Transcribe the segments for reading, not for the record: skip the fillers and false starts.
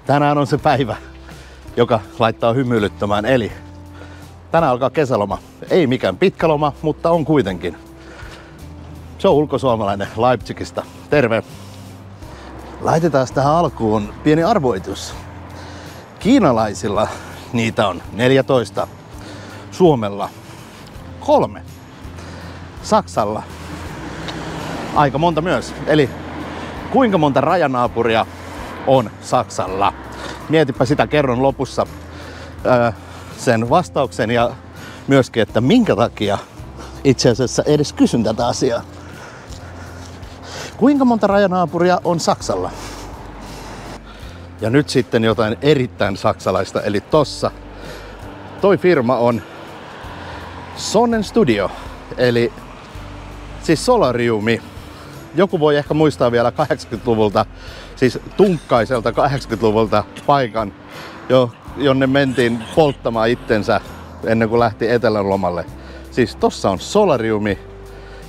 Tänään on se päivä, joka laittaa hymyilyttämään, eli tänään alkaa kesäloma. Ei mikään pitkä loma, mutta on kuitenkin. Se on ulkosuomalainen Leipzigistä. Terve! Laitetaan tähän alkuun pieni arvoitus. Kiinalaisilla niitä on 14. Suomella 3. Saksalla aika monta myös. Eli kuinka monta rajanaapuria on Saksalla? Mietipä sitä, kerron lopussa sen vastauksen ja myöskin, että minkä takia itse asiassa edes kysyn tätä asiaa. Kuinka monta rajanaapuria on Saksalla? Ja nyt sitten jotain erittäin saksalaista, eli tossa. Toi firma on Sonnenstudio, eli siis solariumi. Joku voi ehkä muistaa vielä 80-luvulta, siis tunkkaiselta 80-luvulta paikan, jonne mentiin polttamaan itsensä ennen kuin lähti etelän lomalle. Siis tossa on solariumi.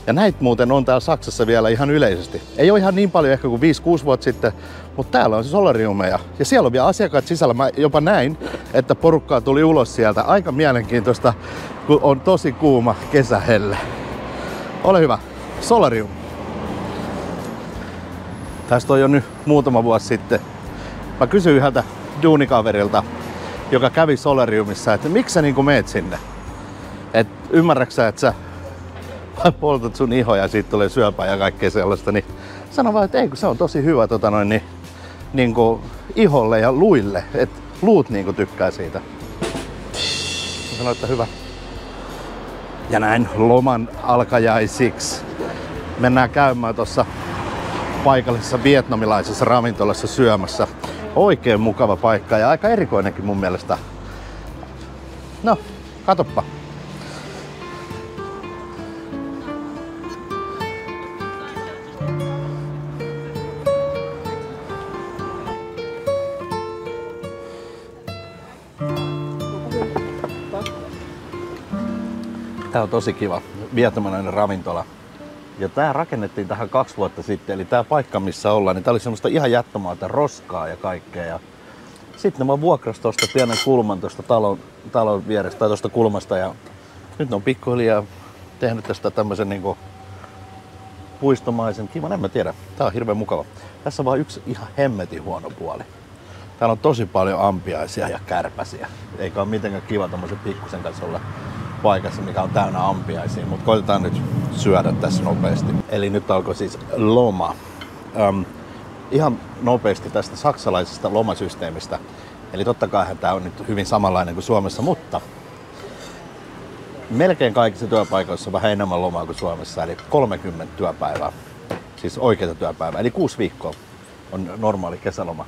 Ja näitä muuten on täällä Saksassa vielä ihan yleisesti. Ei ole ihan niin paljon ehkä kuin 5-6 vuotta sitten, mutta täällä on se solariumeja. Ja siellä on vielä asiakkaat sisällä. Mä jopa näin, että porukkaa tuli ulos sieltä. Aika mielenkiintoista, kun on tosi kuuma kesähelle. Ole hyvä. Solarium. Tästä on jo nyt muutama vuosi sitten. Mä kysyin yhdeltä duunikaverilta, joka kävi solariumissa, että miksi sä niin meet sinne? Et ymmärräksä, että sä poltat sun ihoja ja siitä tulee syöpää ja kaikkea sellaista, niin sano vaan, että ei, kun se on tosi hyvä niin iholle ja luille, että luut tykkää siitä. Mä sanoin, että hyvä. Ja näin loman alkajaisiksi mennään käymään tuossa paikallisessa vietnamilaisessa ravintolassa syömässä. Oikein mukava paikka ja aika erikoinenkin mun mielestä. No, katoppa. Tää on tosi kiva vietnamilainen ravintola. Ja tää rakennettiin tähän 2 vuotta sitten, eli tää paikka missä ollaan, niin tää oli semmoista ihan jättömaata roskaa ja kaikkea. Ja sitten ne vaan vuokras tosta pienen kulman tosta talon vierestä tai tosta kulmasta ja nyt ne on pikkuhiljaa tehnyt tästä tämmösen puistomaisen kivan, en mä tiedä. Tää on hirveän mukava. Tässä on vaan yksi ihan hemmetin huono puoli. Täällä on tosi paljon ampiaisia ja kärpäsiä. Eikä ole mitenkään kiva tommosen pikkusen kanssa olla paikassa, mikä on täynnä ampiaisia, mutta koitetaan nyt syödä tässä nopeasti. Eli nyt alkoi siis loma. Ihan nopeasti tästä saksalaisesta lomasysteemistä. Eli totta kai tämä on nyt hyvin samanlainen kuin Suomessa, mutta melkein kaikissa työpaikoissa on vähän enemmän lomaa kuin Suomessa, eli 30 työpäivää. Siis oikeita työpäivää, eli 6 viikkoa on normaali kesäloma.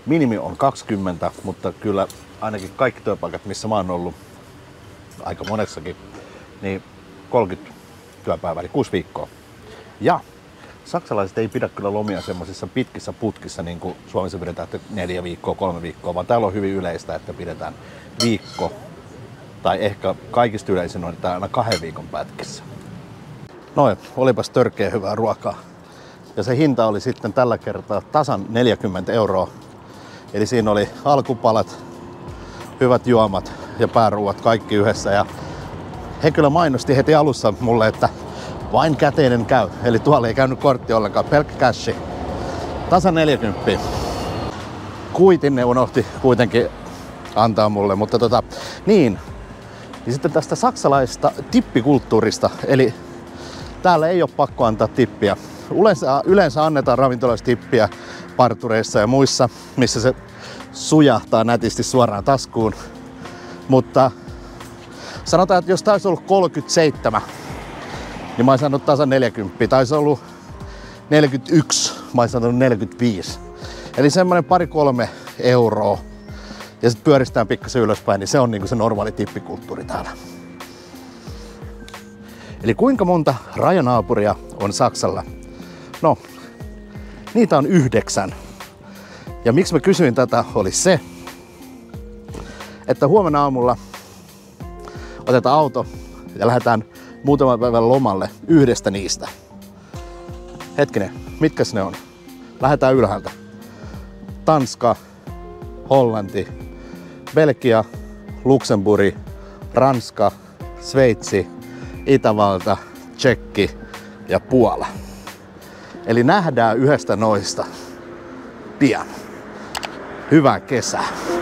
Minimi on 20, mutta kyllä ainakin kaikki työpaikat, missä mä oon ollut, aika monessakin, niin 30 työpäivää, eli 6 viikkoa. Ja saksalaiset ei pidä kyllä lomia semmoisissa pitkissä putkissa, niin kuin Suomessa pidetään, että 4 viikkoa, 3 viikkoa, vaan täällä on hyvin yleistä, että pidetään viikko, tai ehkä kaikista yleisin on, että aina 2 viikon pätkissä. Noin, olipas törkeä hyvää ruokaa. Ja se hinta oli sitten tällä kertaa tasan 40 €. Eli siinä oli alkupalat, hyvät juomat ja pääruuat kaikki yhdessä. Ja he kyllä mainosti heti alussa mulle, että vain käteinen käy. Eli tuolla ei käynyt kortti ollenkaan, pelkkä cashi. Tasan 40. Kuitin ne unohti kuitenkin antaa mulle, mutta niin. Ja sitten tästä saksalaisesta tippikulttuurista, eli täällä ei ole pakko antaa tippiä. Yleensä annetaan ravintoloissa tippiä partureissa ja muissa, missä se sujahtaa nätisti suoraan taskuun. Mutta sanotaan, että jos tää olisi ollut 37, niin mä olisin saanut tasan 40. Tai olisi ollut 41, mä olisin saanut 45. Eli semmonen 2-3 €. Ja sitten pyöristään pikkasen ylöspäin, niin se on niinku se normaali tippikulttuuri täällä. Eli kuinka monta rajanaapuria on Saksalla? No, niitä on 9. Ja miksi mä kysyin tätä oli se, että huomenna aamulla otetaan auto ja lähdetään muutaman päivän lomalle yhdestä niistä. Hetkinen, mitkäs ne on? Lähdetään ylhäältä. Tanska, Hollanti, Belgia, Luxemburg, Ranska, Sveitsi, Itävalta, Tsekki ja Puola. Eli nähdään yhdestä noista pian. Hyvää kesää!